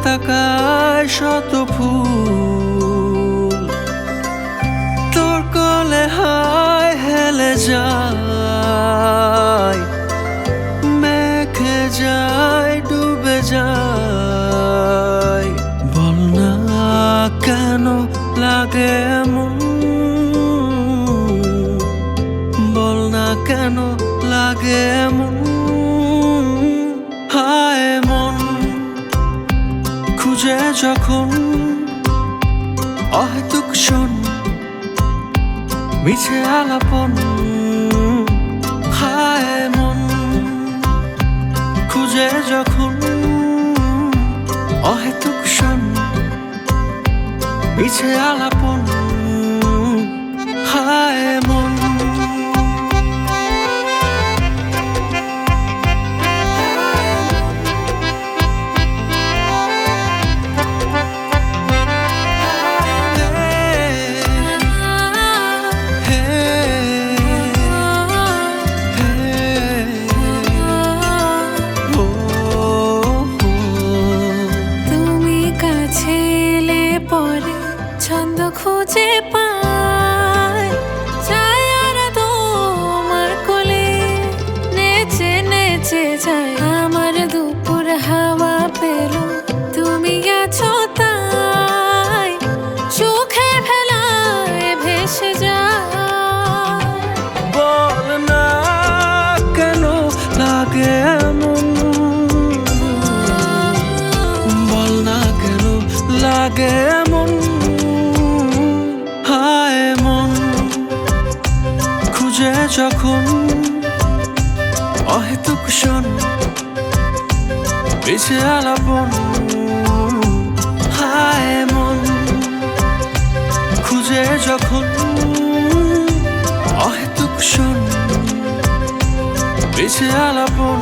তাকায় শত ফুল, তোর কোলে হায় হেলে যায়, মেঘে যায় ডুবে যায়। বল না কেন লাগে এমন, বল না কেন লাগে এমন। হায় মন খুঁজে যখন অহেতুক শোন মিছে আলাপন। হায় মন খুঁজে যখন অহেতুক শোন মিছে আলাপন। হায় মন ছন্দ খুঁজে পায়, ছায়ারা তোমার কোলে নেচে নেচে যায়। আমার দুপুর হাওয়া পেল তুমি আছো তাই, চোখে ভেলায় ভেসে যায়। বল না কেন লাগে এমন, বল না কেন লাগে এমন। হায় মন খুঁজে যখন অহেতুক শোন মিছে আলাপন। হায় মন খুঁজে যখন অহেতুক শোন মিছে আলাপন।